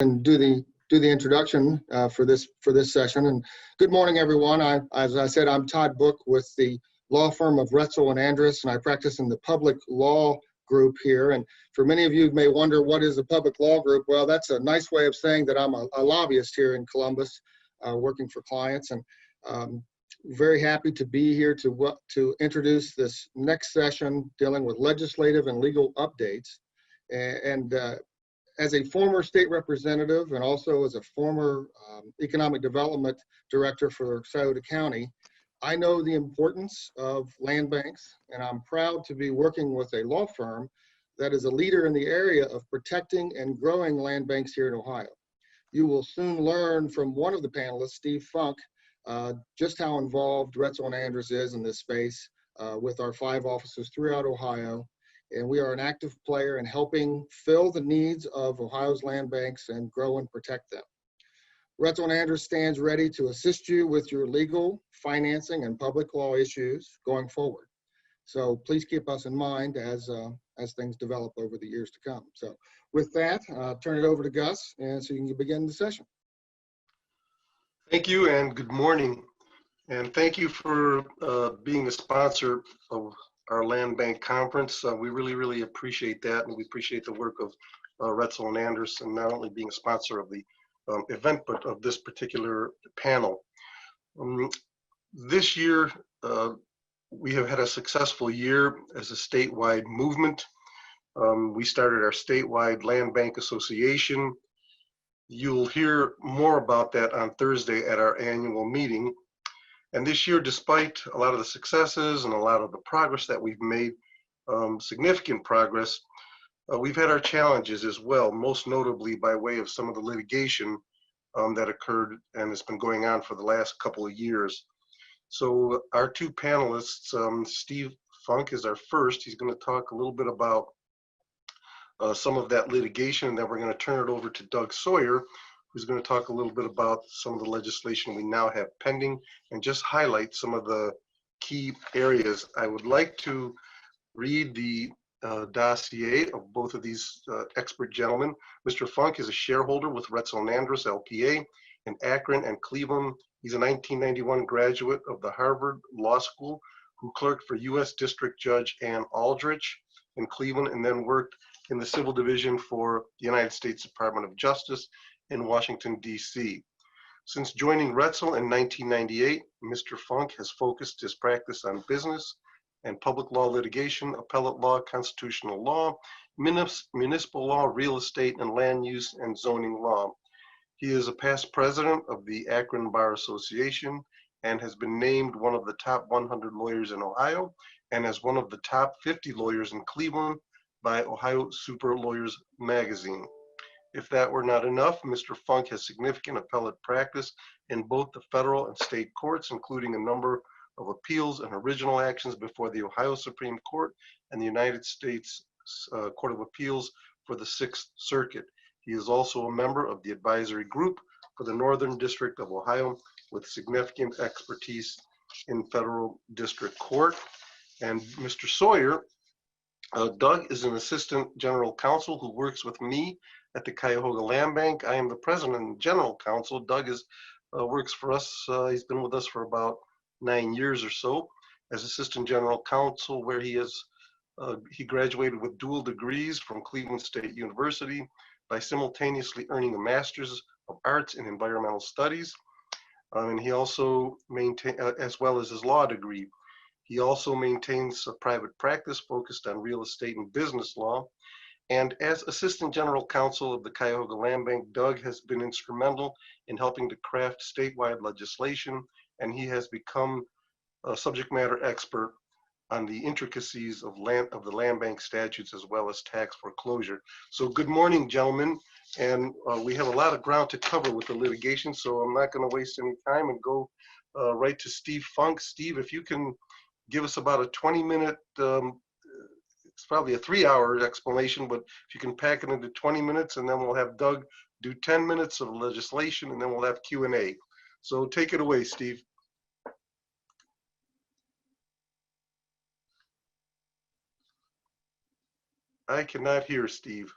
and do the introduction for this session. And good morning, everyone. As I said, I'm Todd Book with the law firm of Retzel and Andrus, and I practice in the public law group here. And for many of you may wonder, what is a public law group? Well, that's a nice way of saying that I'm a lobbyist here in Columbus, working for clients. And very happy to be here to introduce this next session dealing with legislative and legal updates. And as a former state representative and also as a former economic development director for Scioto County, I know the importance of land banks, and I'm proud to be working with a law firm that is a leader in the area of protecting and growing land banks here in Ohio. You will soon learn from one of the panelists, Steve Funk, just how involved Retzel and Andrus is in this space with our 5 offices throughout Ohio. And we are an active player in helping fill the needs of Ohio's land banks and grow and protect them. Retzel and Andrus stands ready to assist you with your legal, financing, and public law issues going forward. So please keep us in mind as things develop over the years to come. So with that, I'll turn it over to Gus, and so you can begin the session. Thank you and good morning. And thank you for being a sponsor of our land bank conference. We really appreciate that, and we appreciate the work of Retzel and Andrus, and not only being a sponsor of the event, but of this particular panel. This year, we have had a successful year as a statewide movement. We started our statewide land bank association. You'll hear more about that on Thursday at our annual meeting. And this year, despite a lot of the successes and a lot of the progress that we've made, significant progress, we've had our challenges as well, most notably by way of some of the litigation that occurred and has been going on for the last couple of years. So our 2 panelists, Steve Funk is our first. He's going to talk a little bit about some of that litigation, and then we're going to turn it over to Doug Sawyer, who's going to talk a little bit about some of the legislation we now have pending and just highlight some of the key areas. I would like to read the dossier of both of these expert gentlemen. Mr. Funk is a shareholder with Retzel and Andrus LPA in Akron and Cleveland. He's a 1991 graduate of the Harvard Law School who clerked for U.S. District Judge Ann Aldrich in Cleveland and then worked in the Civil Division for the United States Department of Justice in Washington, D.C. Since joining Retzel in 1998, Mr. Funk has focused his practice on business and public law litigation, appellate law, constitutional law, municipal law, real estate, and land use and zoning law. He is a past president of the Akron Bar Association and has been named one of the top 100 lawyers in Ohio and as one of the top 50 lawyers in Cleveland by Ohio Super Lawyers magazine. If that were not enough, Mr. Funk has significant appellate practice in both the federal and state courts, including a number of appeals and original actions before the Ohio Supreme Court and the United States Court of Appeals for the 6th Circuit. He is also a member of the advisory group for the Northern District of Ohio with significant expertise in federal district court. And Mr. Sawyer, Doug is an assistant general counsel who works with me at the Cuyahoga Land Bank. I am the president and general counsel. Doug works for us. He's been with us for about 9 years or so as assistant general counsel, where he graduated with dual degrees from Cleveland State University by simultaneously earning a master's of arts in environmental studies. And he also as well as his law degree. He also maintains a private practice focused on real estate and business law. And as Assistant General Counsel of the Cuyahoga Land Bank, Doug has been instrumental in helping to craft statewide legislation, and he has become a subject matter expert on the intricacies of the land bank statutes as well as tax foreclosure. So good morning, gentlemen. And we have a lot of ground to cover with the litigation, so I'm not going to waste any time and go right to Steve Funk. Steve, if you can give us about a 20-minute, it's probably a 3-hour explanation, but if you can pack it into 20 minutes, and then we'll have Doug do 10 minutes of legislation, and then we'll have Q&A. So take it away, Steve. I cannot hear Steve.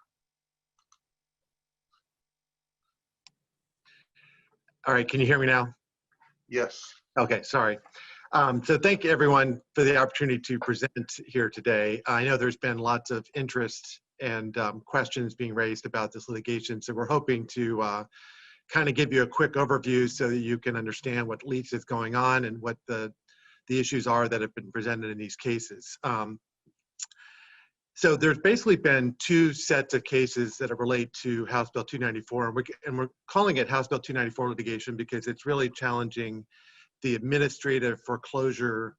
All right, can you hear me now? Yes. Okay, sorry. So thank you everyone for the opportunity to present here today. I know there's been lots of interest and questions being raised about this litigation, so we're hoping to kind of give you a quick overview so that you can understand what leaks is going on and what the issues are that have been presented in these cases. So there's basically been two sets of cases that relate to House Bill 294, and we're calling it House Bill 294 litigation because it's really challenging the administrative foreclosure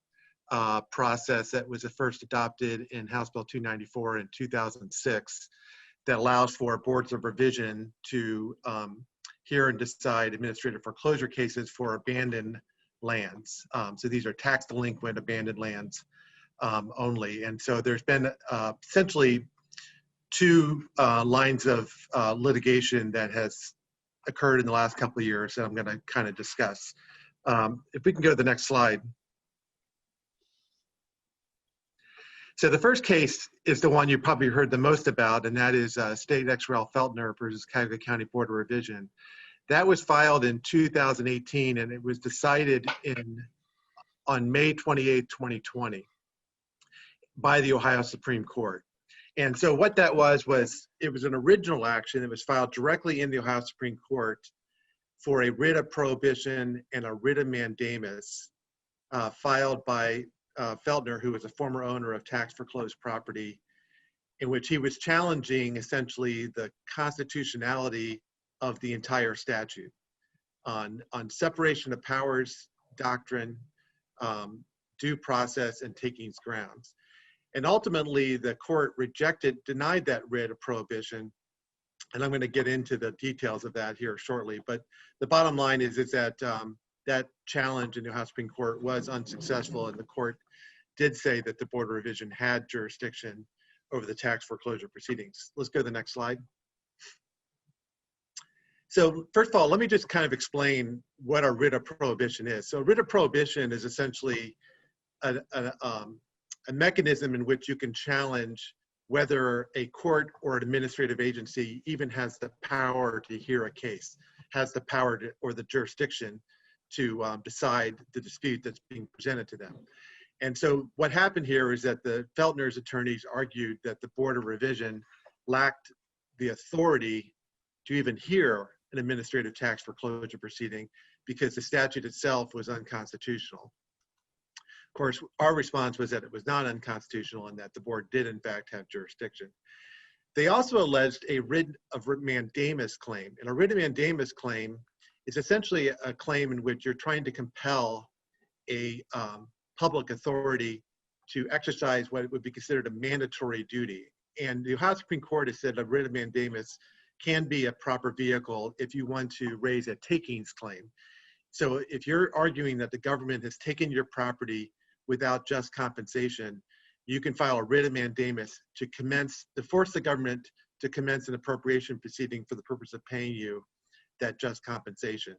process that was first adopted in House Bill 294 in 2006 that allows for boards of revision to hear and decide administrative foreclosure cases for abandoned lands. So these are tax delinquent abandoned lands only. And so there's been essentially two lines of litigation that has occurred in the last couple of years that I'm going to kind of discuss. If we can go to the next slide. So the first case is the one you probably heard the most about, and that is State ex rel. Feltner versus Cuyahoga County Board of Revision. That was filed in 2018, and it was decided on May 28, 2020 by the Ohio Supreme Court. And so what that was it was an original action that was filed directly in the Ohio Supreme Court for a writ of prohibition and a writ of mandamus filed by Feltner, who was a former owner of tax foreclosed property, in which he was challenging essentially the constitutionality of the entire statute on separation of powers doctrine, due process, and takings grounds. And ultimately, the court denied that writ of prohibition. And I'm going to get into the details of that here shortly. But the bottom line is that that challenge in the Ohio Supreme Court was unsuccessful, and the court did say that the Board of Revision had jurisdiction over the tax foreclosure proceedings. Let's go to the next slide. So first of all, let me just kind of explain what a writ of prohibition is. So a writ of prohibition is essentially a mechanism in which you can challenge whether a court or an administrative agency even has the power to hear a case, has the power to, or the jurisdiction to decide the dispute that's being presented to them. And so what happened here is that the Feltner's attorneys argued that the Board of Revision lacked the authority to even hear an administrative tax foreclosure proceeding because the statute itself was unconstitutional. Of course, our response was that it was not unconstitutional and that the board did in fact have jurisdiction. They also alleged a writ of mandamus claim. And a writ of mandamus claim is essentially a claim in which you're trying to compel a public authority to exercise what would be considered a mandatory duty. And the Ohio Supreme Court has said a writ of mandamus can be a proper vehicle if you want to raise a takings claim. So if you're arguing that the government has taken your property without just compensation, you can file a writ of mandamus to force the government to commence an appropriation proceeding for the purpose of paying you that just compensation.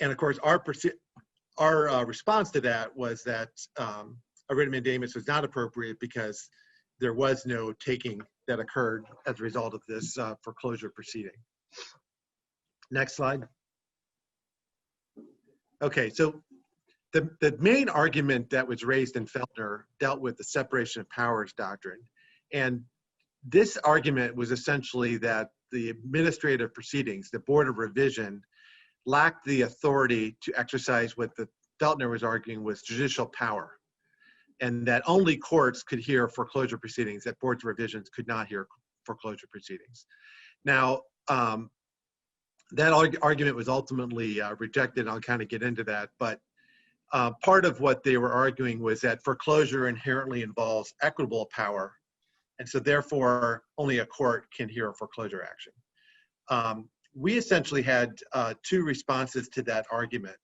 And of course, our response to that was that a writ of mandamus was not appropriate because there was no taking that occurred as a result of this foreclosure proceeding. Next slide. Okay, so the main argument that was raised in Feltner dealt with the separation of powers doctrine. And this argument was essentially that the administrative proceedings, the Board of Revision, lacked the authority to exercise what the Feltner was arguing was judicial power, and that only courts could hear foreclosure proceedings, that boards of revisions could not hear foreclosure proceedings. Now, that argument was ultimately rejected. I'll kind of get into that, but part of what they were arguing was that foreclosure inherently involves equitable power, and so therefore only a court can hear a foreclosure action. We essentially had two responses to that argument.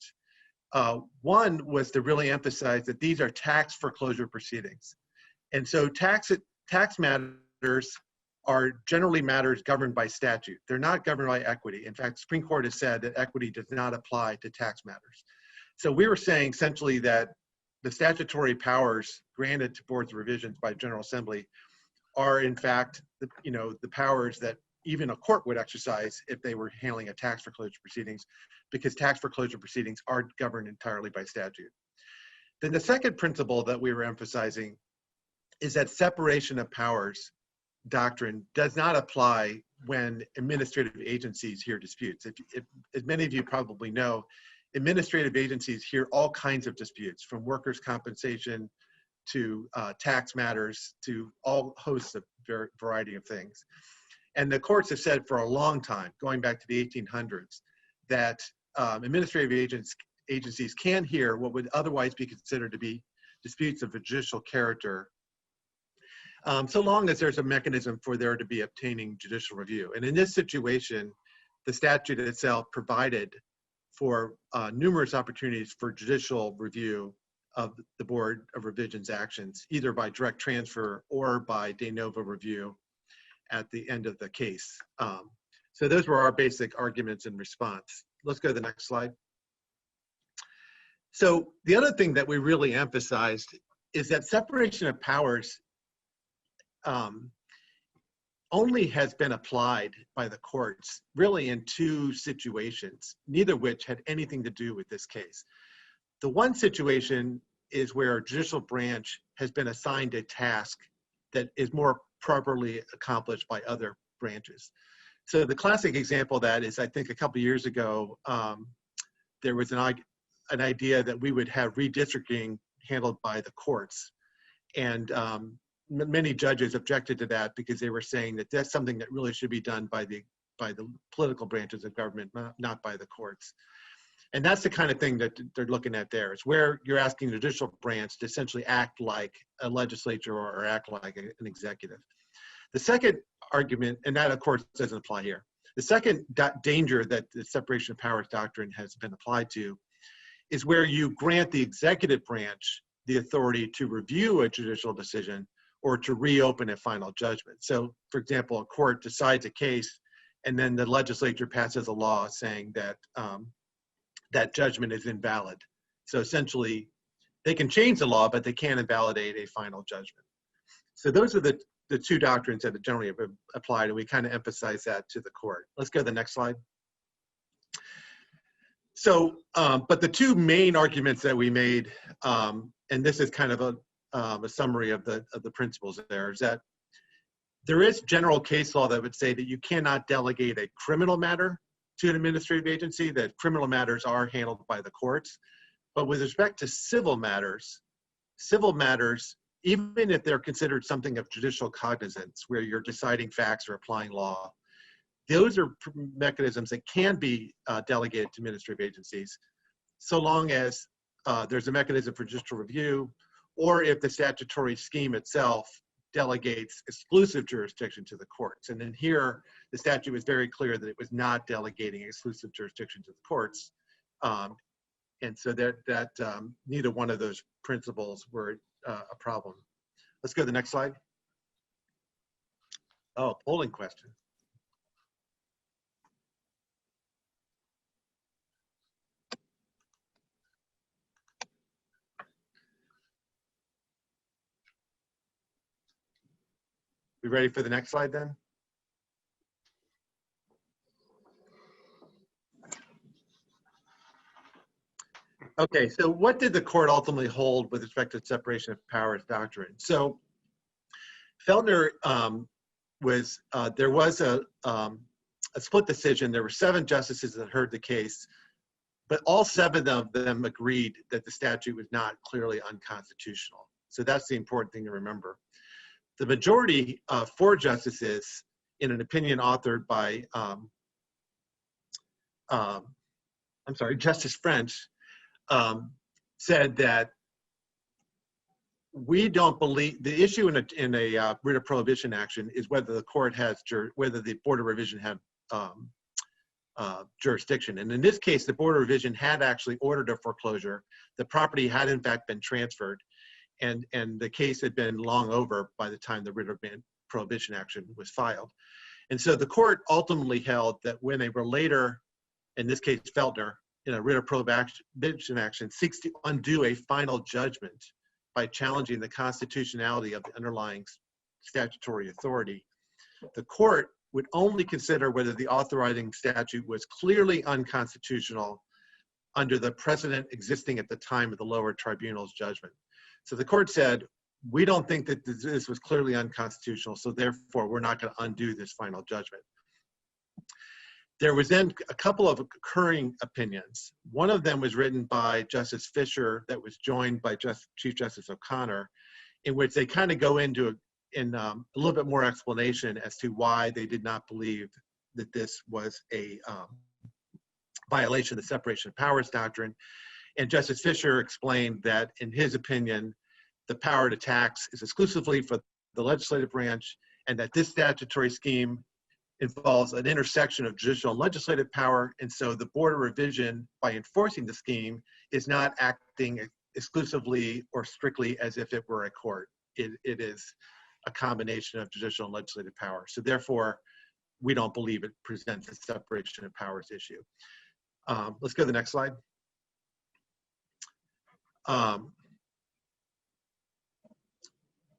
One was to really emphasize that these are tax foreclosure proceedings. And so tax matters are generally matters governed by statute. They're not governed by equity. In fact, the Supreme Court has said that equity does not apply to tax matters. So we were saying essentially that the statutory powers granted to boards of revisions by General Assembly are in fact the powers that even a court would exercise if they were handling a tax foreclosure proceedings, because tax foreclosure proceedings are governed entirely by statute. Then the second principle that we were emphasizing is that separation of powers doctrine does not apply when administrative agencies hear disputes. As many of you probably know, administrative agencies hear all kinds of disputes, from workers' compensation to tax matters to all hosts of variety of things. And the courts have said for a long time, going back to the 1800s, that administrative agencies can hear what would otherwise be considered to be disputes of judicial character, so long as there's a mechanism for there to be obtaining judicial review. And in this situation, the statute itself provided for numerous opportunities for judicial review of the Board of Revision's actions, either by direct transfer or by de novo review at the end of the case. So those were our basic arguments in response. Let's go to the next slide. So the other thing that we really emphasized is that separation of powers only has been applied by the courts really in two situations, neither of which had anything to do with this case. The one situation is where a judicial branch has been assigned a task that is more properly accomplished by other branches. So the classic example of that is, I think a couple of years ago, there was an idea that we would have redistricting handled by the courts. And many judges objected to that because they were saying that that's something that really should be done by the political branches of government, not by the courts. And that's the kind of thing that they're looking at there, is where you're asking the judicial branch to essentially act like a legislature or act like an executive. The second argument, and that of course doesn't apply here, the second danger that the separation of powers doctrine has been applied to is where you grant the executive branch the authority to review a judicial decision or to reopen a final judgment. So, for example, a court decides a case and then the legislature passes a law saying that that judgment is invalid. So essentially, they can change the law, but they can't invalidate a final judgment. So those are the two doctrines that generally have applied, and we kind of emphasize that to the court. Let's go to the next slide. So, but the two main arguments that we made, and this is kind of a summary of the principles there, is that there is general case law that would say that you cannot delegate a criminal matter to an administrative agency, that criminal matters are handled by the courts. But with respect to civil matters, even if they're considered something of judicial cognizance, where you're deciding facts or applying law, those are mechanisms that can be delegated to administrative agencies, so long as there's a mechanism for judicial review, or if the statutory scheme itself delegates exclusive jurisdiction to the courts. And then here, the statute was very clear that it was not delegating exclusive jurisdiction to the courts. And so that neither one of those principles were a problem. Let's go to the next slide. Oh, polling question. We ready for the next slide then? Okay, so what did the court ultimately hold with respect to separation of powers doctrine? So Feltner there was a split decision. There were 7 justices that heard the case, but all 7 of them agreed that the statute was not clearly unconstitutional. So that's the important thing to remember. The majority of 4 justices, in an opinion authored by, Justice French, said that we don't believe the issue in a writ of prohibition action is whether the court has whether the Board of Revision had jurisdiction. And in this case, the Board of Revision had actually ordered a foreclosure. The property had in fact been transferred, and the case had been long over by the time the writ of prohibition action was filed. And so the court ultimately held that when a relator, in this case Feltner, in a writ of prohibition action seeks to undo a final judgment by challenging the constitutionality of the underlying statutory authority, the court would only consider whether the authorizing statute was clearly unconstitutional under the precedent existing at the time of the lower tribunal's judgment. So the court said, we don't think that this was clearly unconstitutional, so therefore we're not going to undo this final judgment. There was then a couple of concurring opinions. One of them was written by Justice Fisher that was joined by Chief Justice O'Connor, in which they kind of go into a little bit more explanation as to why they did not believe that this was a violation of the separation of powers doctrine. And Justice Fisher explained that in his opinion, the power to tax is exclusively for the legislative branch, and that this statutory scheme involves an intersection of judicial and legislative power, and so the Board of Revision, by enforcing the scheme, is not acting exclusively or strictly as if it were a court. It is a combination of judicial and legislative power. So therefore, we don't believe it presents a separation of powers issue. Let's go to the next slide.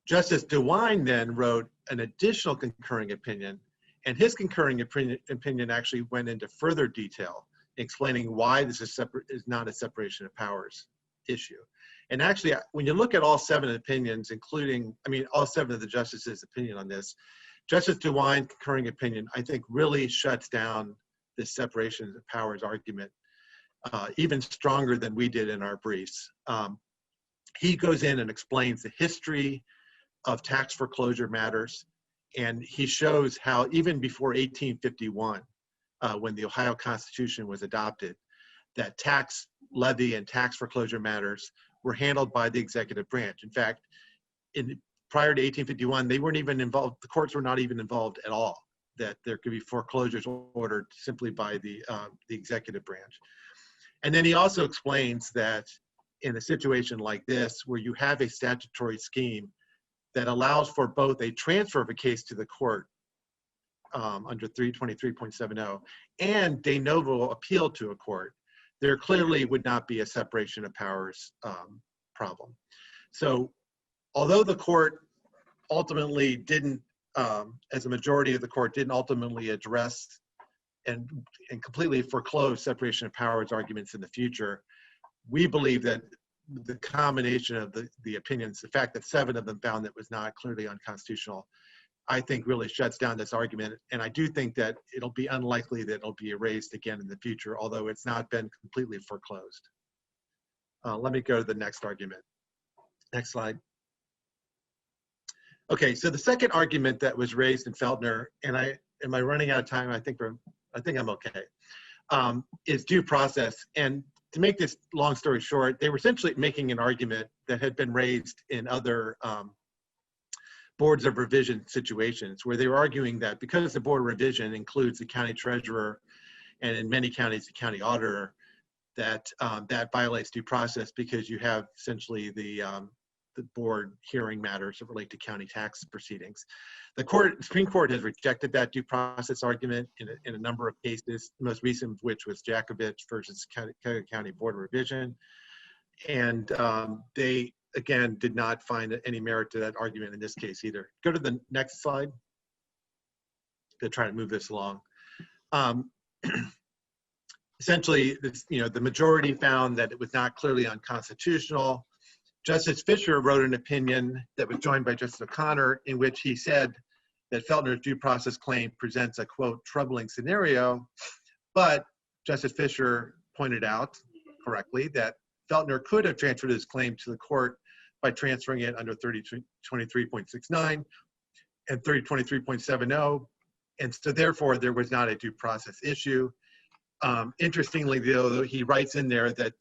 Justice DeWine then wrote an additional concurring opinion, and his concurring opinion actually went into further detail, explaining why this is not a separation of powers issue. And actually, when you look at all 7 opinions, including, all 7 of the justices' opinion on this, Justice DeWine's concurring opinion, I think, really shuts down this separation of powers argument even stronger than we did in our briefs. He goes in and explains the history of tax foreclosure matters, and he shows how even before 1851, when the Ohio Constitution was adopted, that tax levy and tax foreclosure matters were handled by the executive branch. In fact, prior to 1851, they weren't even involved, the courts were not even involved at all, that there could be foreclosures ordered simply by the executive branch. And then he also explains that in a situation like this, where you have a statutory scheme that allows for both a transfer of a case to the court under 323.70 and de novo appeal to a court, there clearly would not be a separation of powers problem. So although the court ultimately didn't, as a majority of the court, didn't ultimately address and completely foreclose separation of powers arguments in the future, we believe that the combination of the opinions, the fact that 7 of them found that was not clearly unconstitutional, I think really shuts down this argument. And I do think that it'll be unlikely that it'll be erased again in the future, although it's not been completely foreclosed. Let me go to the next argument. Next slide. Okay, so the second argument that was raised in Feltner, and am I running out of time? I think I'm okay. Is due process. And to make this long story short, they were essentially making an argument that had been raised in other boards of revision situations, where they were arguing that because the board of revision includes the county treasurer and in many counties the county auditor, that that violates due process because you have essentially the board hearing matters that relate to county tax proceedings. The Supreme Court has rejected that due process argument in a number of cases, the most recent of which was Jakovich versus Cuyahoga County Board of Revision. And they, again, did not find any merit to that argument in this case either. Go to the next slide to try to move this along. Essentially, the majority found that it was not clearly unconstitutional. Justice Fisher wrote an opinion that was joined by Justice O'Connor, in which he said that Feltner's due process claim presents a, quote, troubling scenario. But Justice Fisher pointed out correctly that Feltner could have transferred his claim to the court by transferring it under 3023.69 and 3023.70. And so therefore, there was not a due process issue. Interestingly, though, he writes in there that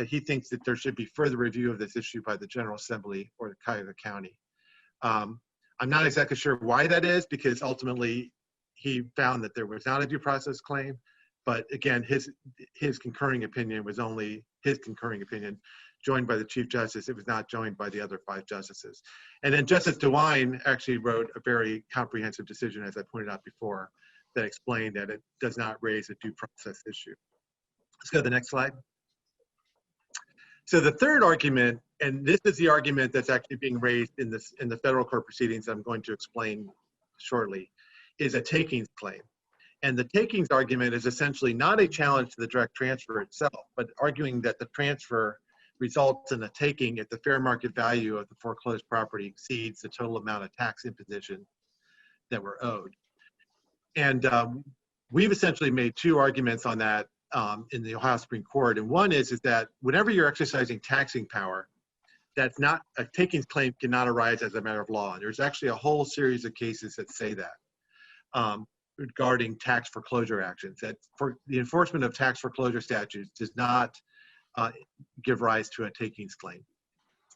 he thinks that there should be further review of this issue by the General Assembly or the Cuyahoga County. I'm not exactly sure why that is, because ultimately he found that there was not a due process claim. But again, his concurring opinion was only his concurring opinion, joined by the Chief Justice. It was not joined by the other 5 justices. And then Justice DeWine actually wrote a very comprehensive decision, as I pointed out before, that explained that it does not raise a due process issue. Let's go to the next slide. So the third argument, and this is the argument that's actually being raised in the federal court proceedings I'm going to explain shortly, is a takings claim. And the takings argument is essentially not a challenge to the direct transfer itself, but arguing that the transfer results in a taking if the fair market value of the foreclosed property exceeds the total amount of tax imposition that were owed. And we've essentially made two arguments on that in the Ohio Supreme Court. And one is that whenever you're exercising taxing power, that's not, a takings claim cannot arise as a matter of law. And there's actually a whole series of cases that say that regarding tax foreclosure actions, that for the enforcement of tax foreclosure statutes does not give rise to a takings claim.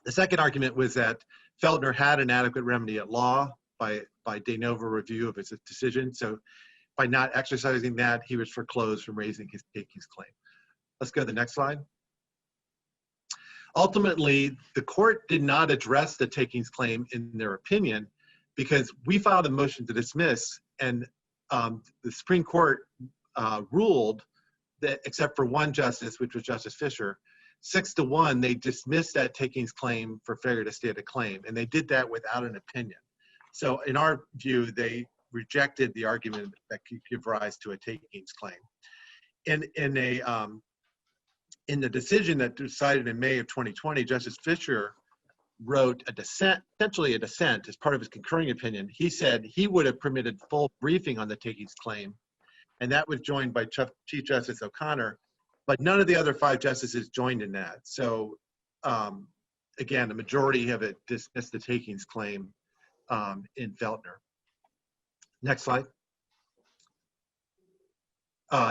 The second argument was that Feltner had an adequate remedy at law by de novo review of his decision. So by not exercising that, he was foreclosed from raising his takings claim. Let's go to the next slide. Ultimately, the court did not address the takings claim in their opinion because we filed a motion to dismiss, and the Supreme Court ruled that, except for one justice, which was Justice Fisher, 6-1, they dismissed that takings claim for failure to state a claim, and they did that without an opinion. So in our view, they rejected the argument that could give rise to a takings claim. In the decision that decided in May of 2020, Justice Fisher wrote a dissent, essentially a dissent as part of his concurring opinion. He said he would have permitted full briefing on the takings claim, and that was joined by Chief Justice O'Connor, but none of the other 5 justices joined in that. So again, the majority have dismissed the takings claim in Feltner. Next slide.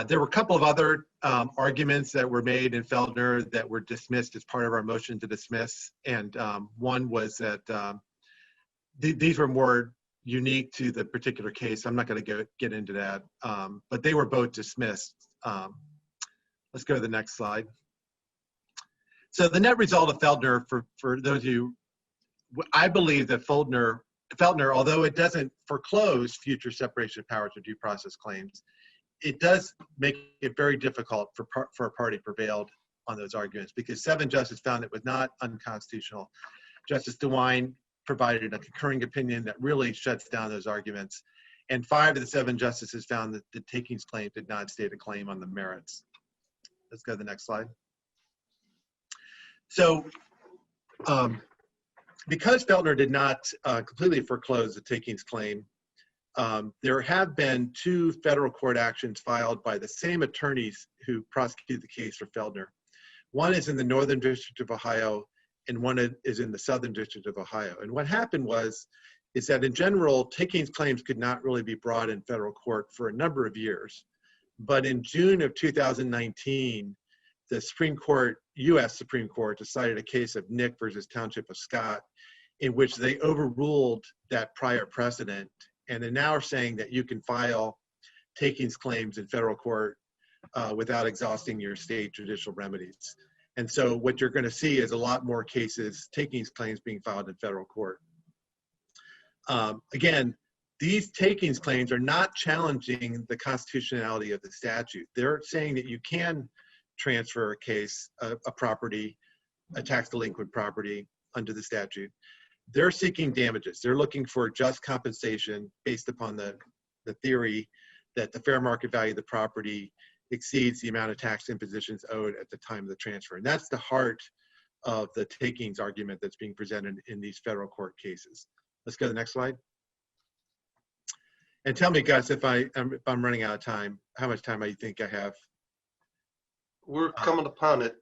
There were a couple of other arguments that were made in Feltner that were dismissed as part of our motion to dismiss. And one was that these were more unique to the particular case. I'm not going to get into that, but they were both dismissed. Let's go to the next slide. So the net result of Feltner, for those of you, I believe that Feltner, although it doesn't foreclose future separation of powers or due process claims, it does make it very difficult for a party prevailed on those arguments, because 7 justices found it was not unconstitutional. Justice DeWine provided a concurring opinion that really shuts down those arguments. And 5 of the 7 justices found that the takings claim did not state a claim on the merits. Let's go to the next slide. So because Feltner did not completely foreclose the takings claim, there have been 2 federal court actions filed by the same attorneys who prosecuted the case for Feltner. One is in the Northern District of Ohio, and one is in the Southern District of Ohio. And what happened is that in general, takings claims could not really be brought in federal court for a number of years. But in June of 2019, the Supreme Court, US Supreme Court, decided a case of Nick versus Township of Scott, in which they overruled that prior precedent. And they now are saying that you can file takings claims in federal court without exhausting your state judicial remedies. And so what you're going to see is a lot more cases, takings claims being filed in federal court. Again, these takings claims are not challenging the constitutionality of the statute. They're saying that you can transfer a case, a property, a tax delinquent property under the statute. They're seeking damages. They're looking for just compensation based upon the theory that the fair market value of the property exceeds the amount of tax impositions owed at the time of the transfer. And that's the heart of the takings argument that's being presented in these federal court cases. Let's go to the next slide. And tell me, Gus, if I'm running out of time, how much time I think I have? We're coming upon it.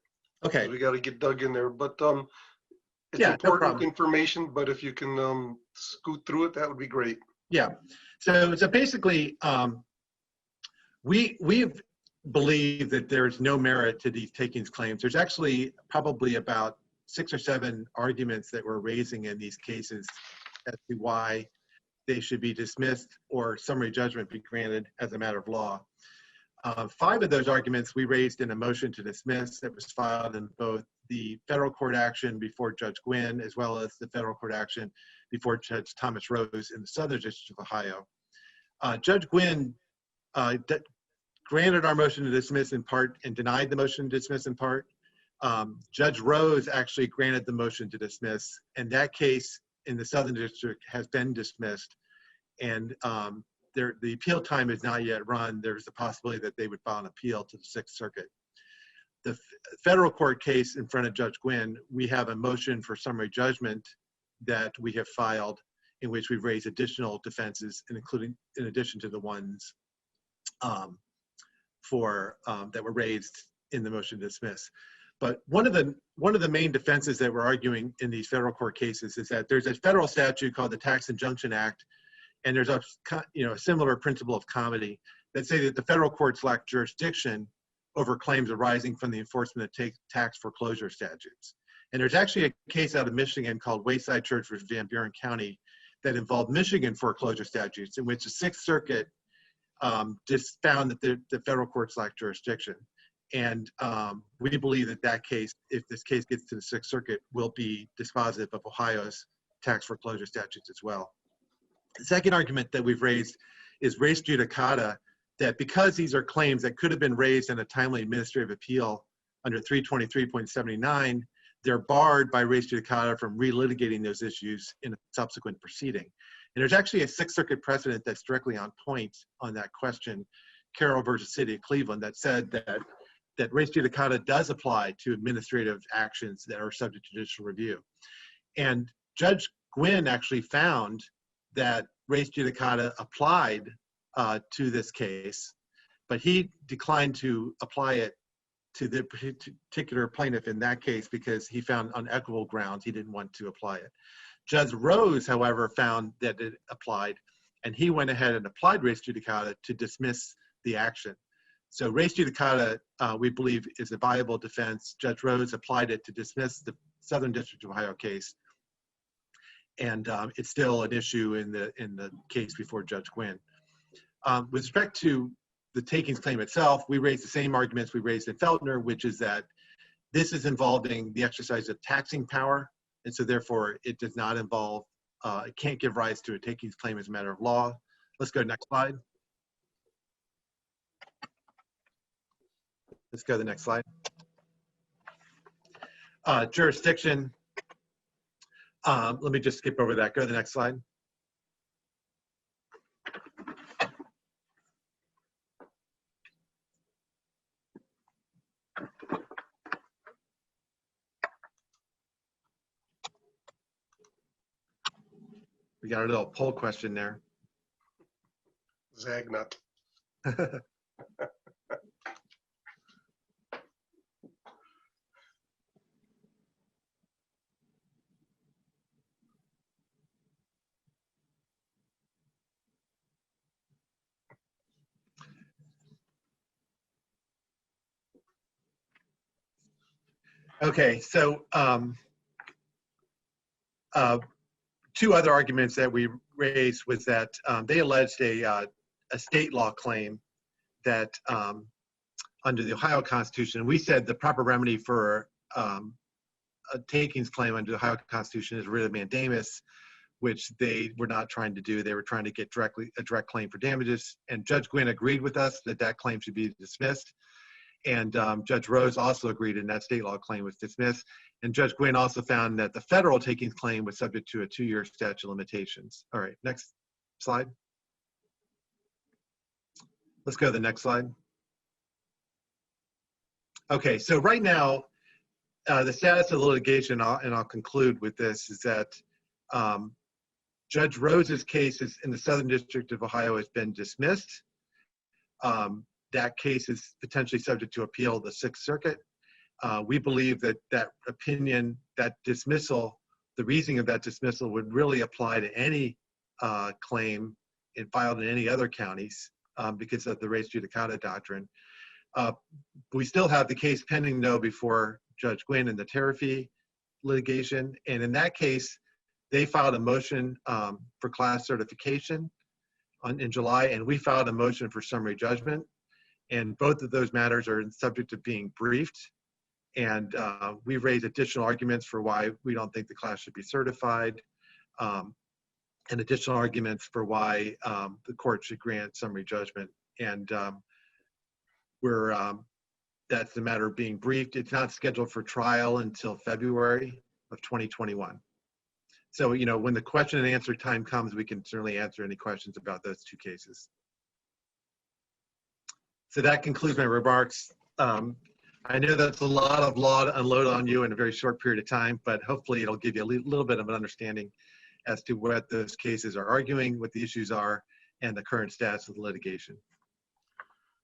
Okay. We got to get dug in there, but it's Yeah, no important problem. information, but if you can scoot through it, that would be great. Yeah. So basically, we believe that there's no merit to these takings claims. There's actually probably about 6 or 7 arguments that we're raising in these cases as to why they should be dismissed or summary judgment be granted as a matter of law. 5 of those arguments we raised in a motion to dismiss that was filed in both the federal court action before Judge Gwynn, as well as the federal court action before Judge Thomas Rose in the Southern District of Ohio. Judge Gwynn granted our motion to dismiss in part and denied the motion to dismiss in part. Judge Rose actually granted the motion to dismiss, and that case in the Southern District has been dismissed. And the appeal time is not yet run. There's a possibility that they would file an appeal to the Sixth Circuit. The federal court case in front of Judge Gwynne, we have a motion for summary judgment that we have filed in which we've raised additional defenses, and including in addition to the ones that were raised in the motion to dismiss. But one of the main defenses that we're arguing in these federal court cases is that there's a federal statute called the Tax Injunction Act, and there's a similar principle of comity that say that the federal courts lack jurisdiction over claims arising from the enforcement of tax foreclosure statutes. And there's actually a case out of Michigan called Wayside Church versus Van Buren County that involved Michigan foreclosure statutes, in which the Sixth Circuit just found that the federal courts lack jurisdiction. And we believe that case, if this case gets to the Sixth Circuit, will be dispositive of Ohio's tax foreclosure statutes as well. The second argument that we've raised is res judicata, that because these are claims that could have been raised in a timely administrative appeal under 323.79, they're barred by res judicata from relitigating those issues in a subsequent proceeding. And there's actually a Sixth Circuit precedent that's directly on point on that question, Carroll versus City of Cleveland, that said that res judicata does apply to administrative actions that are subject to judicial review. And Judge Gwynne actually found that res judicata applied to this case, but he declined to apply it to the particular plaintiff in that case because he found on equitable grounds he didn't want to apply it. Judge Rose, however, found that it applied, and he went ahead and applied res judicata to dismiss the action. So res judicata, we believe, is a viable defense. Judge Rose applied it to dismiss the Southern District of Ohio case, and it's still an issue in the case before Judge Gwynne. With respect to the takings claim itself, we raised the same arguments we raised in Feltner, which is that this is involving the exercise of taxing power, and so therefore it does not involve, it can't give rise to a takings claim as a matter of law. Let's go to the next slide. Let's go to the next slide. Jurisdiction. Let me just skip over that. Go to the next slide. We got a little poll question there. Zagnut. Okay, so two other arguments that we raised was that they alleged a state law claim that under the Ohio Constitution, we said the proper remedy for a takings claim under the Ohio Constitution is writ of mandamus, which they were not trying to do. They were trying to get a direct claim for damages, and Judge Gwynne agreed with us that that claim should be dismissed. And Judge Rose also agreed, and that state law claim was dismissed. And Judge Gwynne also found that the federal takings claim was subject to a 2-year statute of limitations. All right, next slide. Let's go to the next slide. Okay, so right now, the status of the litigation, and I'll conclude with this, is that Judge Rose's case is in the Southern District of Ohio has been dismissed. That case is potentially subject to appeal to the Sixth Circuit. We believe that that opinion, that dismissal, the reasoning of that dismissal would really apply to any claim filed in any other counties because of the res judicata doctrine. We still have the case pending, though, before Judge Gwynne in the tariff litigation. And in that case, they filed a motion for class certification in July, and we filed a motion for summary judgment. And both of those matters are subject to being briefed. And we raised additional arguments for why we don't think the class should be certified, and additional arguments for why the court should grant summary judgment. And that's the matter of being briefed. It's not scheduled for trial until February of 2021. So, when the question and answer time comes, we can certainly answer any questions about those two cases. So that concludes my remarks. I know that's a lot of law to unload on you in a very short period of time, but hopefully it'll give you a little bit of an understanding as to what those cases are arguing, what the issues are, and the current status of the litigation.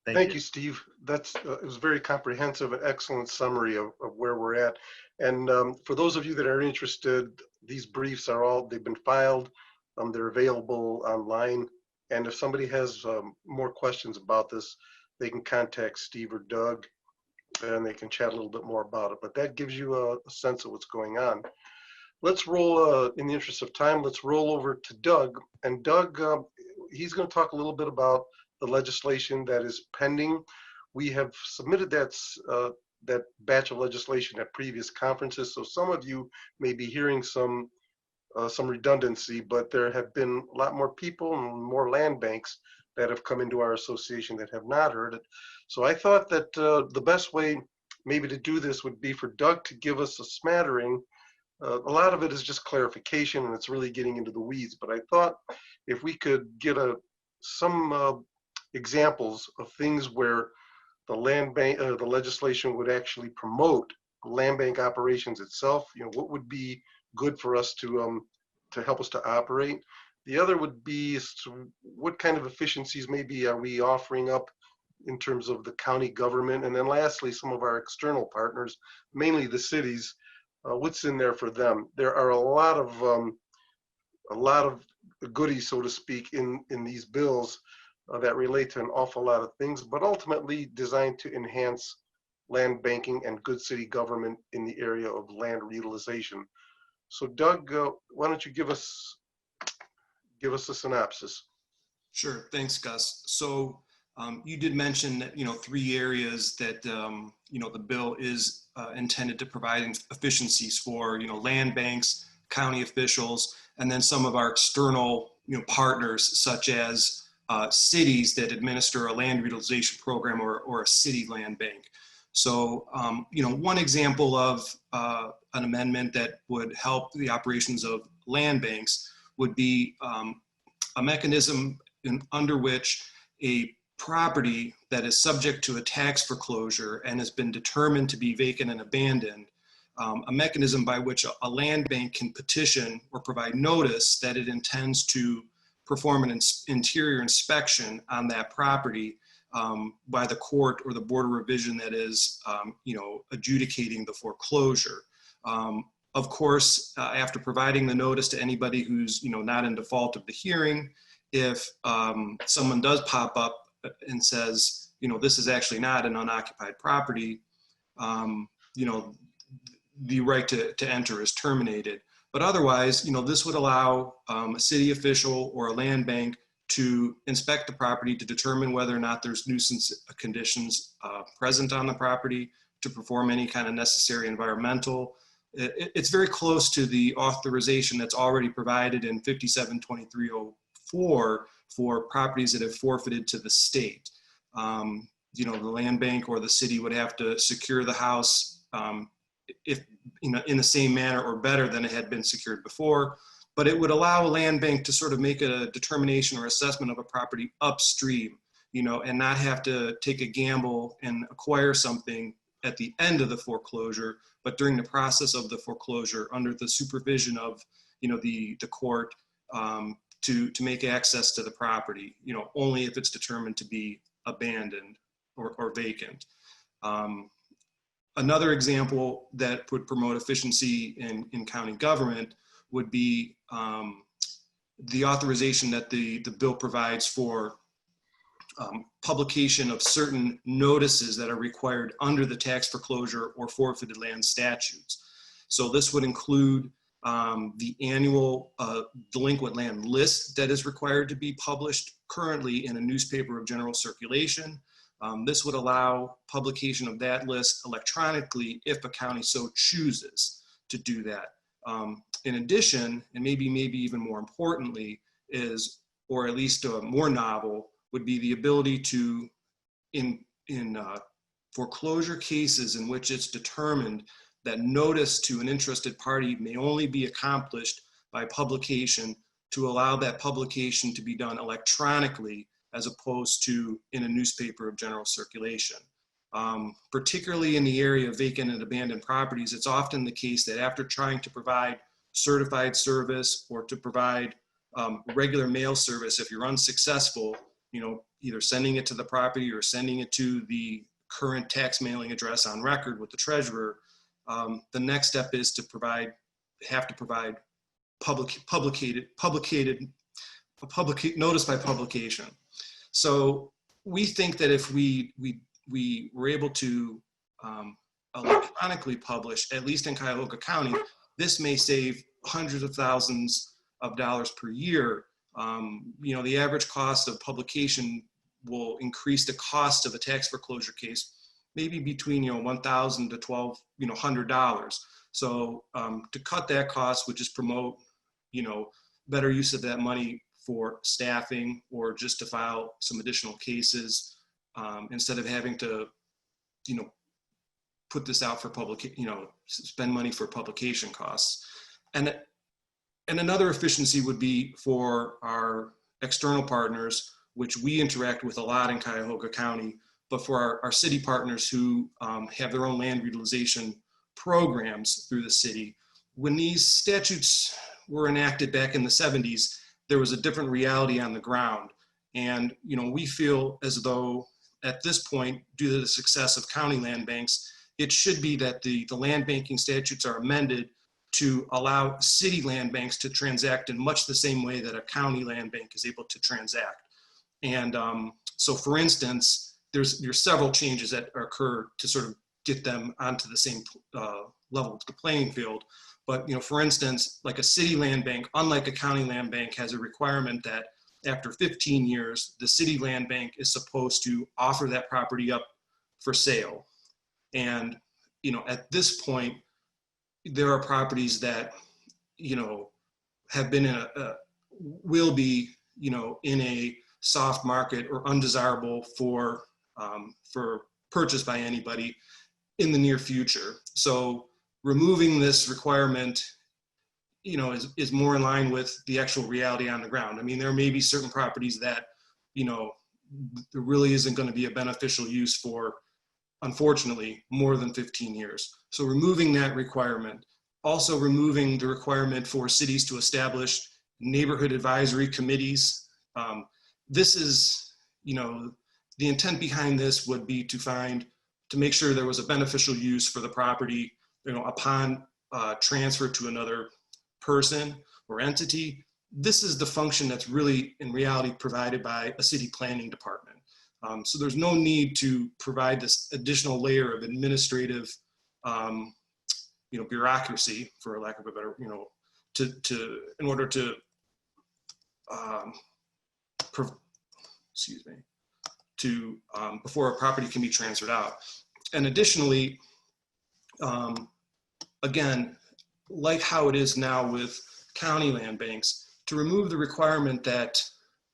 Thank you, Steve. It was very comprehensive and excellent summary of where we're at. And for those of you that are interested, these briefs they've been filed. They're available online. And if somebody has more questions about this, they can contact Steve or Doug, and they can chat a little bit more about it. But that gives you a sense of what's going on. Let's roll, in the interest of time, let's roll over to Doug. And Doug, he's going to talk a little bit about the legislation that is pending. We have submitted that batch of legislation at previous conferences, so some of you may be hearing some redundancy, but there have been a lot more people and more land banks that have come into our association that have not heard it. So I thought that the best way maybe to do this would be for Doug to give us a smattering. A lot of it is just clarification, and it's really getting into the weeds, but I thought if we could get some examples of things where the land bank, the legislation would actually promote land bank operations itself. What would be good for us to help us to operate. The other would be what kind of efficiencies maybe are we offering up in terms of the county government, and then lastly, some of our external partners, mainly the cities. What's in there for them? There are a lot of goodies, so to speak, in these bills that relate to an awful lot of things, but ultimately designed to enhance land banking and good city government in the area of land utilization. So Doug, why don't you give us a synopsis? Sure, thanks, Gus. So you did mention that, 3 areas that, the bill is intended to provide efficiencies for, land banks, county officials, and then some of our external, partners, such as cities that administer a land utilization program or a city land bank. So, one example of an amendment that would help the operations of land banks would be a mechanism under which a property that is subject to a tax foreclosure and has been determined to be vacant and abandoned, a mechanism by which a land bank can petition or provide notice that it intends to perform an interior inspection on that property by the court or the board of revision that is, adjudicating the foreclosure. Of course, after providing the notice to anybody who's, not in default of the hearing, if someone does pop up and says, this is actually not an unoccupied property, the right to enter is terminated. But otherwise, this would allow a city official or a land bank to inspect the property to determine whether or not there's nuisance conditions present on the property, to perform any kind of necessary environmental. It's very close to the authorization that's already provided in 572304 for properties that have forfeited to the state. The land bank or the city would have to secure the house if in the same manner or better than it had been secured before, but it would allow a land bank to sort of make a determination or assessment of a property upstream, and not have to take a gamble and acquire something at the end of the foreclosure, but during the process of the foreclosure under the supervision of, the court to make access to the property, only if it's determined to be abandoned or vacant. Another example that would promote efficiency in county government would be the authorization that the bill provides for publication of certain notices that are required under the tax foreclosure or forfeited land statutes. So this would include the annual delinquent land list that is required to be published currently in a newspaper of general circulation. This would allow publication of that list electronically if a county so chooses to do that. In addition, and maybe even more importantly, is, or at least more novel, would be the ability to, in foreclosure cases in which it's determined that notice to an interested party may only be accomplished by publication to allow that publication to be done electronically as opposed to in a newspaper of general circulation. Particularly in the area of vacant and abandoned properties, it's often the case that after trying to provide certified service or to provide regular mail service, if you're unsuccessful, either sending it to the property or sending it to the current tax mailing address on record with the treasurer, the next step is to have to provide notice by publication. So we think that if we were able to electronically publish, at least in Cuyahoga County, this may save hundreds of thousands of dollars per year. The average cost of publication will increase the cost of a tax foreclosure case maybe between $1,000 to $1,200. So to cut that cost would just promote better use of that money for staffing or just to file some additional cases instead of having to put this out for spend money for publication costs. And another efficiency would be for our external partners, which we interact with a lot in Cuyahoga County, but for our city partners who have their own land utilization programs through the city. When these statutes were enacted back in the 70s, there was a different reality on the ground. And we feel as though at this point, due to the success of county land banks, it should be that the land banking statutes are amended to allow city land banks to transact in much the same way that a county land bank is able to transact. And so for instance, there's several changes that occur to sort of get them onto the same level of the playing field. But for instance, like a city land bank, unlike a county land bank, has a requirement that after 15 years, the city land bank is supposed to offer that property up for sale. And at this point, there are properties that have been will be in a soft market or undesirable for purchase by anybody in the near future. So removing this requirement is more in line with the actual reality on the ground. I mean, there may be certain properties that there really isn't going to be a beneficial use for, unfortunately, more than 15 years. So removing that requirement, also removing the requirement for cities to establish neighborhood advisory committees. This is, the intent behind this would be to make sure there was a beneficial use for the property, upon transfer to another person or entity. This is the function that's really in reality provided by a city planning department. So there's no need to provide this additional layer of administrative, bureaucracy, for lack of a better, in order to, before a property can be transferred out. And additionally, again, like how it is now with county land banks, to remove the requirement that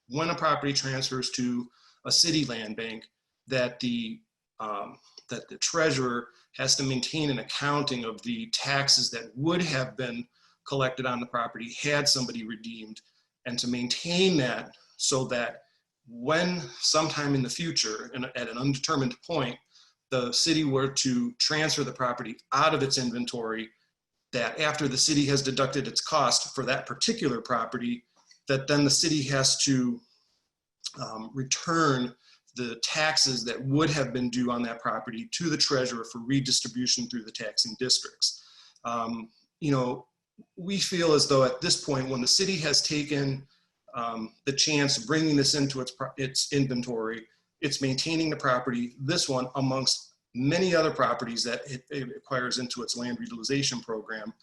when a property transfers to a city land bank, that the treasurer has to maintain an accounting of the taxes that would have been collected on the property had somebody redeemed, and to maintain that so that when sometime in the future, and at an undetermined point, the city were to transfer the property out of its inventory, that after the city has deducted its cost for that particular property, that then the city has to return the taxes that would have been due on that property to the treasurer for redistribution through the taxing districts. We feel as though at this point, when the city has taken the chance of bringing this into its inventory, it's maintaining the property, this one amongst many other properties that it acquires into its land utilization program,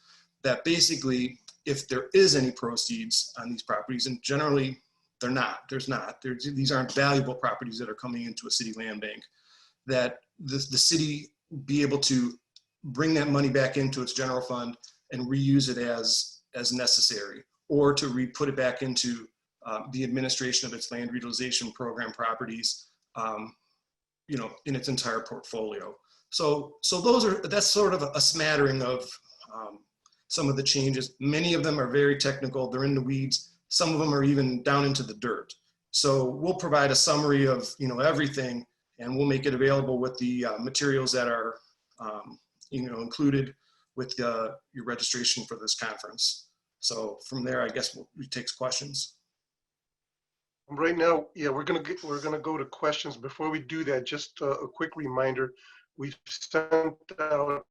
that basically, if there is any proceeds on these properties, and generally these aren't valuable properties that are coming into a city land bank, that the city be able to bring that money back into its general fund and reuse it as necessary, or to put it back into the administration of its land utilization program properties, in its entire portfolio. So that's sort of a smattering of some of the changes. Many of them are very technical. They're in the weeds. Some of them are even down into the dirt. So we'll provide a summary of, everything, and we'll make it available with the materials that are, included with your registration for this conference. So from there, I guess we take questions. Right now, yeah, we're gonna go to questions. Before we do that, just a quick reminder: we've sent out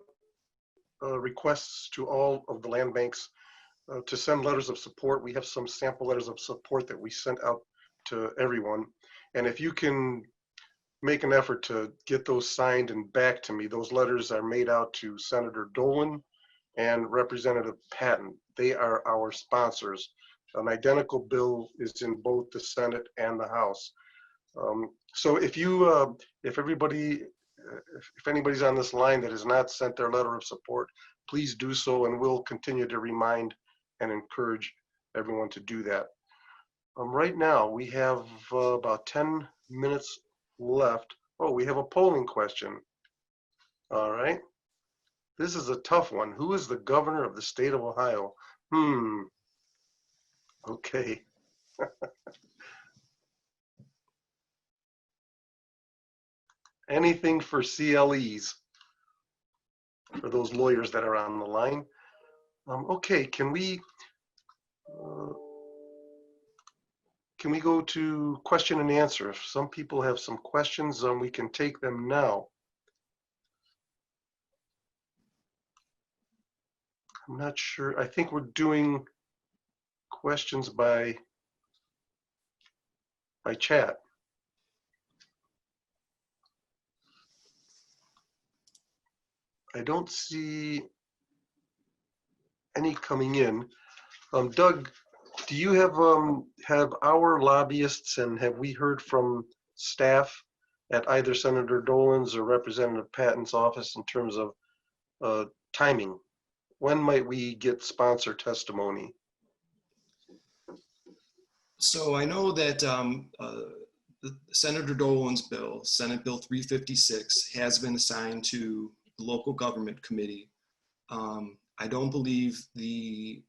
requests to all of the land banks to send letters of support. We have some sample letters of support that we sent out to everyone, and if you can make an effort to get those signed and back to me. Those letters are made out to Senator Dolan and Representative Patton. They are our sponsors. An identical bill is in both the Senate and the House. So if anybody's on this line that has not sent their letter of support, please do so, and we'll continue to remind and encourage everyone to do that. Right now, we have about 10 minutes left. Oh, we have a polling question. All right. This is a tough one. Who is the governor of the state of Ohio? Okay. Anything for CLEs, for those lawyers that are on the line. Okay, can we go to question and answer? If some people have some questions, we can take them now. I'm not sure. I think we're doing questions by chat. I don't see any coming in. Doug, do you have our lobbyists, and have we heard from staff at either Senator Dolan's or Representative Patton's office in terms of timing? When might we get sponsor testimony? So I know that Senator Dolan's bill, Senate Bill 356, has been assigned to the local government committee. I don't believe the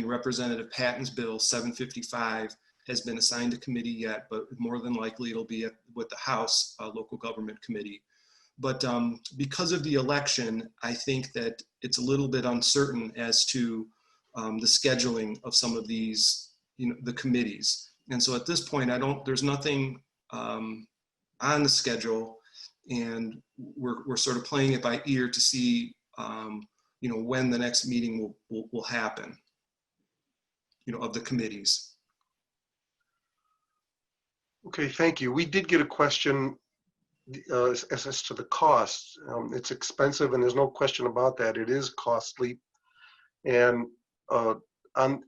Representative Patton's bill 755 has been assigned to committee yet, but more than likely it'll be with the House local government committee. But because of the election, I think that it's a little bit uncertain as to the scheduling of some of these, the committees. And so at this point, there's nothing on the schedule, and we're sort of playing it by ear to see, when the next meeting will happen, of the committees. Okay, thank you. We did get a question as to the cost. It's expensive, and there's no question about that. It is costly, and on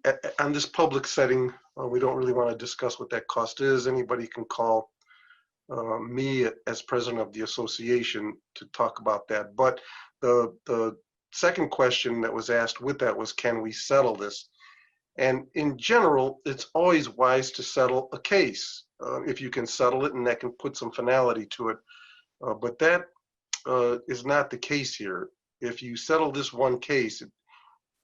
this public setting, we don't really want to discuss what that cost is. Anybody can call me as president of the association to talk about that. But the second question that was asked with that was, can we settle this? And in general, it's always wise to settle a case if you can settle it, and that can put some finality to it. But that is not the case here. If you settle this one case,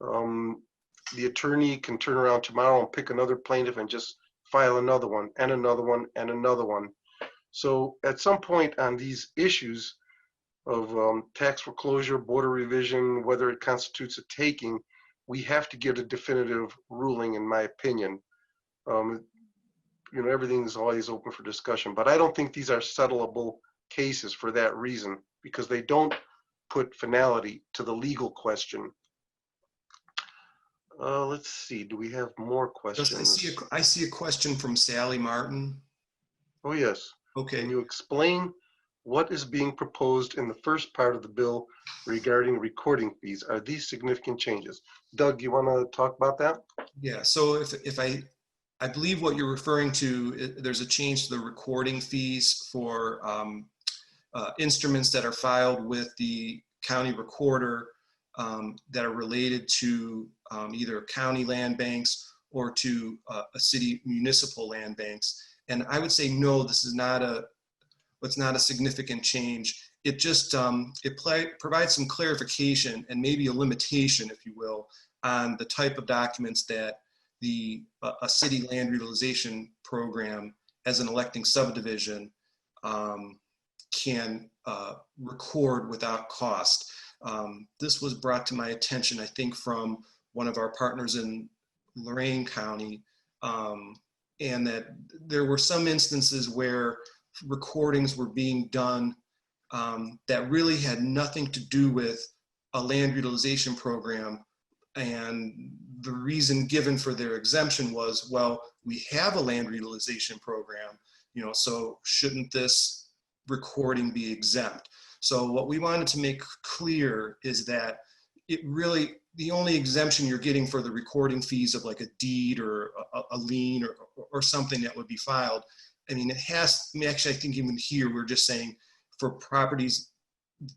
the attorney can turn around tomorrow and pick another plaintiff and just file another one and another one and another one. So at some point on these issues of tax foreclosure, border revision, whether it constitutes a taking, we have to get a definitive ruling, in my opinion. Everything is always open for discussion, but I don't think these are settlable cases for that reason, because they don't put finality to the legal question. Let's see, do we have more questions? I see a question from Sally Martin. Oh, yes. Okay. Can you explain what is being proposed in the first part of the bill regarding recording fees? Are these significant changes? Doug, you want to talk about that? Yeah, so if I believe what you're referring to, there's a change to the recording fees for instruments that are filed with the county recorder that are related to either county land banks or to a city municipal land banks. And I would say, no, this is not a significant change. it just provides some clarification and maybe a limitation, if you will, on the type of documents that a city land utilization program as an electing subdivision can record without cost. This was brought to my attention, I think, from one of our partners in Lorain County, and that there were some instances where recordings were being done that really had nothing to do with a land utilization program. And the reason given for their exemption was, well, we have a land utilization program, so shouldn't this recording be exempt? So what we wanted to make clear is that the only exemption you're getting for the recording fees of like a deed or a lien or something that would be filed, I mean, actually, I think even here, we're just saying for properties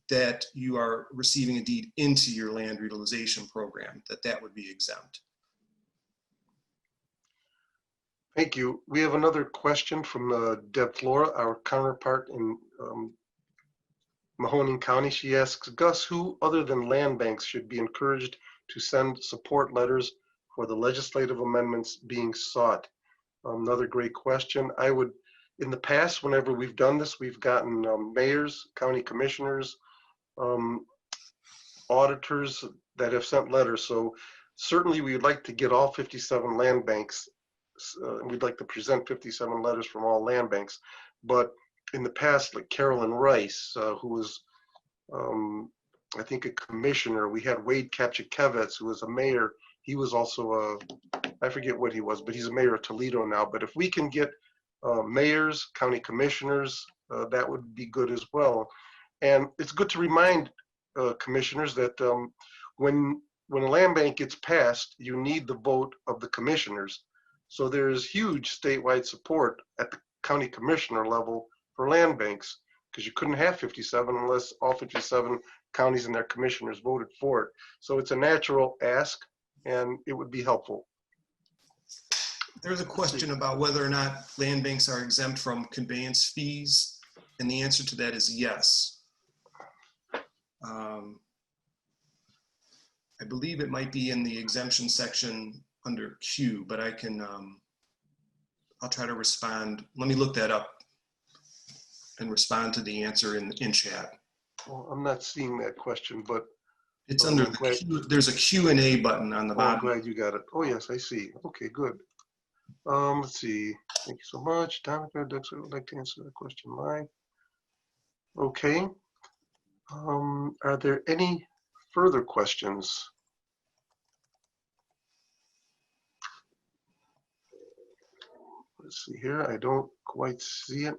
that you are receiving a deed into your land utilization program, that would be exempt. Thank you. We have another question from Deb Flora, our counterpart in Mahoning County. She asks, Gus, who other than land banks should be encouraged to send support letters for the legislative amendments being sought? Another great question. In the past, whenever we've done this, we've gotten mayors, county commissioners, auditors that have sent letters. So certainly we would like to get all 57 land banks. We'd like to present 57 letters from all land banks. But in the past, like Carolyn Rice, who was, I think, a commissioner. We had Wade Kapchikevitz, who was a mayor. He was also I forget what he was, but he's a mayor of Toledo now. But if we can get mayors, county commissioners, that would be good as well. And it's good to remind commissioners that when a land bank gets passed, you need the vote of the commissioners. So there's huge statewide support at the county commissioner level for land banks, because you couldn't have 57 unless all 57 counties and their commissioners voted for it. So it's a natural ask, and it would be helpful. There's a question about whether or not land banks are exempt from conveyance fees, and the answer to that is yes. I believe it might be in the exemption section under Q, but I can, I'll try to respond. Let me look that up and respond to the answer in chat. Well, I'm not seeing that question, but it's under the Q, there's a Q&A button on the bottom. I'm glad you got it. Oh yes, I see. Okay, good. Let's see. Thank you so much. Donica, Dexter would like to answer that question live. Okay. Are there any further questions? Let's see here. I don't quite see it.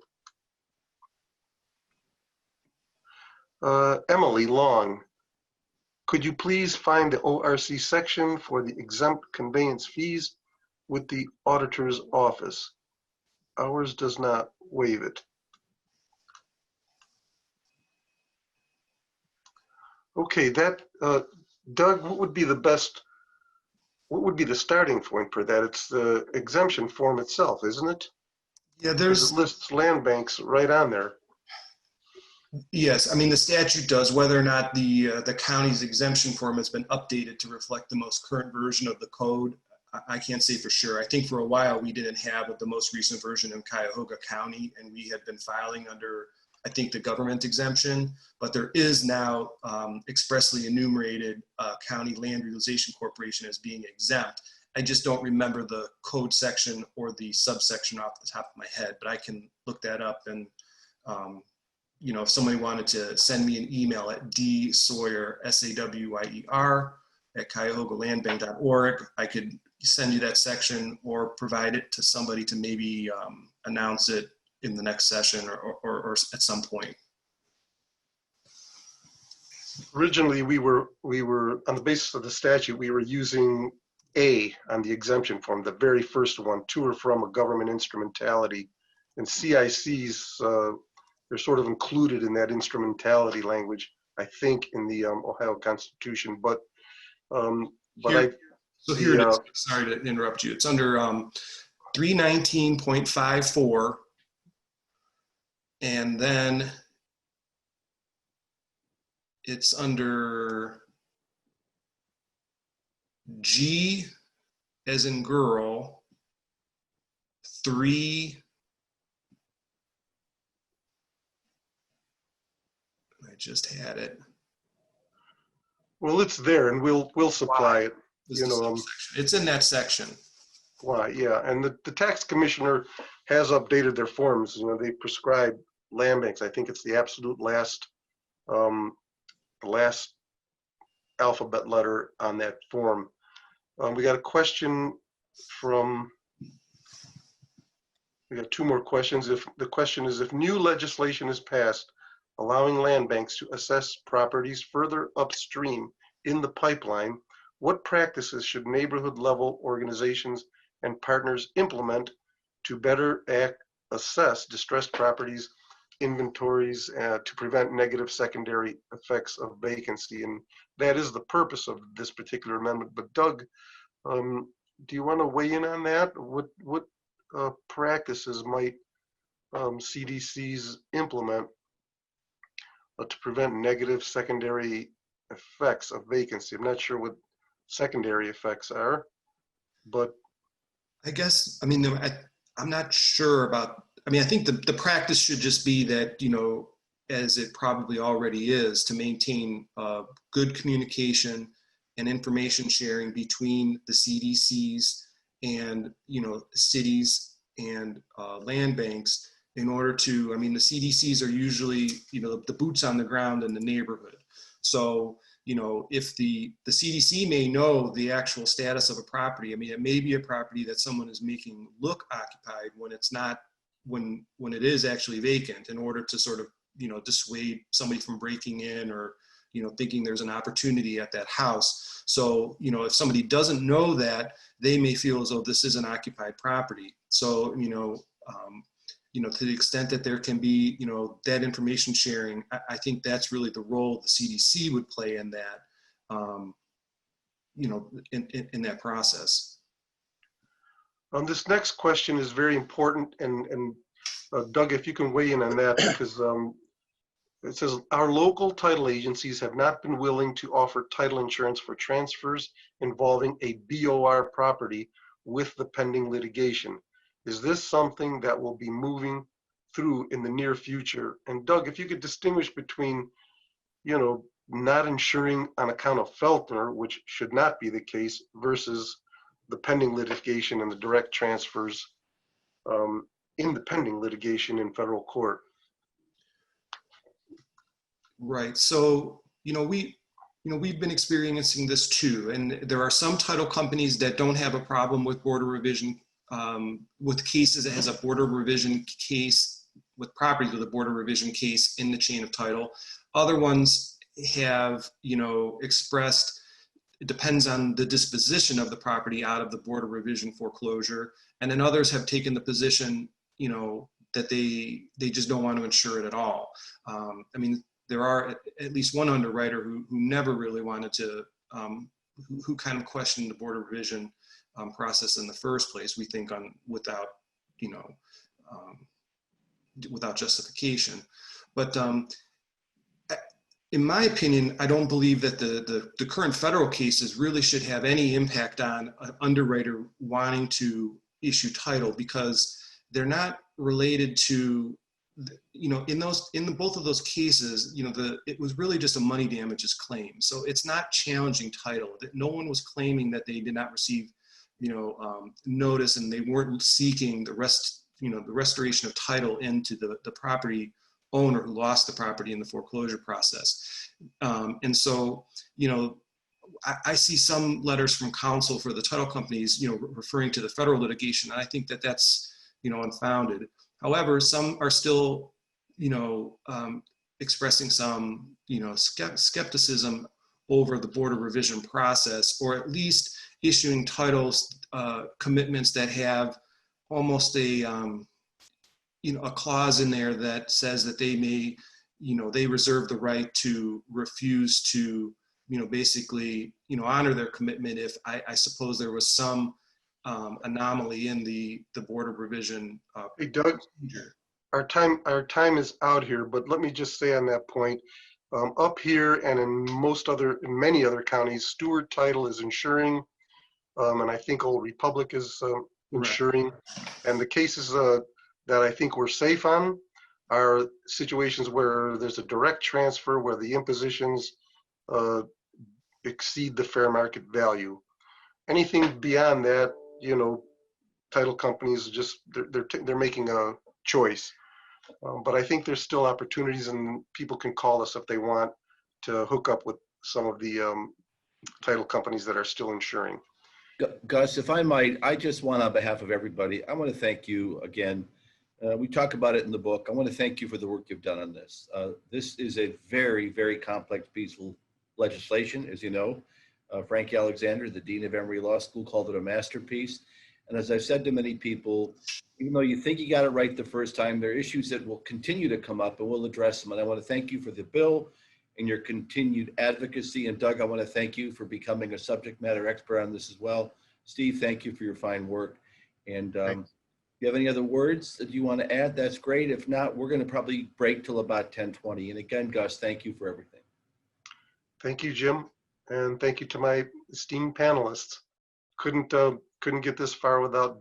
Emily Long, could you please find the ORC section for the exempt conveyance fees with the auditor's office? Ours does not waive it. Okay, that Doug, what would be the starting point for that? It's the exemption form itself, isn't it? Yeah, It lists land banks right on there. Yes, I mean, the statute does. Whether or not the county's exemption form has been updated to reflect the most current version of the code, I can't say for sure. I think for a while we didn't have the most recent version in Cuyahoga County, and we had been filing under, I think, the government exemption, but there is now expressly enumerated County Land Utilization Corporation as being exempt. I just don't remember the code section or the subsection off the top of my head, but I can look that up. And you know, if somebody wanted to send me an email at dsawyer, S-A-W-Y-E-R, at cuyahogalandbank.org, I could send you that section or provide it to somebody to maybe announce it in the next session or at some point. Originally, we were on the basis of the statute, we were using A on the exemption form, the very first one, to or from a government instrumentality. And CICs, they're sort of included in that instrumentality language, I think, in the Ohio Constitution. But Here it is. Sorry to interrupt you. It's under 319.54, and then it's under G as in girl, 3. I just had it. Well, it's there and we'll supply it. This You is the know, subsection. It's in that section. why, yeah, and the tax commissioner has updated their forms. You know, they prescribe land banks. I think it's the absolute last, the last alphabet letter on that form. We got a question from, we got 2 more questions. If the question is, if new legislation is passed allowing land banks to assess properties further upstream in the pipeline, what practices should neighborhood level organizations and partners implement to better assess distressed properties inventories to prevent negative secondary effects of vacancy? And that is the purpose of this particular amendment. But Doug, do you want to weigh in on that? What practices might CDCs implement to prevent negative secondary effects of vacancy? I'm not sure what secondary effects are, but I guess, I mean, I'm not sure about, I mean, I think the practice should just be that, you know, as it probably already is, to maintain good communication and information sharing between the CDCs and, you know, cities and land banks in order to, I mean, the CDCs are usually, you know, the boots on the ground in the neighborhood. So, you know, if the CDC may know the actual status of a property, I mean, it may be a property that someone is making look occupied when it's not, when it is actually vacant, in order to sort of, you know, dissuade somebody from breaking in or, you know, thinking there's an opportunity at that house. So, you know, if somebody doesn't know that, they may feel as though this is an occupied property. So, you know, to the extent that there can be, you know, that information sharing, I think that's really the role the CDC would play in that, you know, in that process. This next question is very important, and Doug, if you can weigh in on that, because it says, our local title agencies have not been willing to offer title insurance for transfers involving a BOR property with the pending litigation. Is this something that will be moving through in the near future? And Doug, if you could distinguish between, you know, not insuring on account of Feltner, which should not be the case, versus the pending litigation and the direct transfers in the pending litigation in federal court. Right. So, you know, we've been experiencing this too, and there are some title companies that don't have a problem with border revision, with cases that has a border revision case, with properties with a border revision case in the chain of title. Other ones have, you know, expressed, it depends on the disposition of the property out of the border revision foreclosure. And then others have taken the position, you know, that they just don't want to insure it at all. I mean, there are at least one underwriter who never really wanted to, who kind of questioned the border revision process in the first place, we think without, you know, without justification. But in my opinion, I don't believe that the current federal cases really should have any impact on an underwriter wanting to issue title, because they're not related to, you know, in both of those cases, you know, it was really just a money damages claim. So it's not challenging title. That no one was claiming that they did not receive, you know, notice, and they weren't seeking the restoration of title into the property owner who lost the property in the foreclosure process. And so, you know, I see some letters from counsel for the title companies, you know, referring to the federal litigation, and I think that that's, you know, unfounded. However, some are still, you know, expressing some, you know, skepticism over the border revision process, or at least issuing titles commitments that have almost a, you know, a clause in there that says that they may, you know, they reserve the right to refuse to, you know, basically, you know, honor their commitment if I suppose there was some anomaly in the border revision. Hey, Doug, procedure. our time is out here, but let me just say on that point, Up here and in many other counties, Stewart Title is insuring, and I think Old Republic is insuring. And the cases that I think we're safe on are situations where there's a direct transfer where the impositions exceed the fair market value. Anything beyond that, title companies just they're making a choice. But I think there's still opportunities, and people can call us if they want to hook up with some of the title companies that are still insuring. Gus, if I might, I just want, on behalf of everybody, I want to thank you again. We talk about it in the book. I want to thank you for the work you've done on this. This is a very, very complex piece of legislation, as you know. Frank Alexander, the Dean of Emory Law School, called it a masterpiece. And as I've said to many people, even though you think you got it right the first time, there are issues that will continue to come up, and we'll address them. And I want to thank you for the bill and your continued advocacy. And Doug, I want to thank you for becoming a subject matter expert on this as well. Steve, thank you for your fine work. And if you have any other words that you want to add, that's great. If not, we're going to probably break till about 10:20. And again, Gus, thank you for everything. Thank you, Jim. And thank you to my esteemed panelists. Couldn't get this far without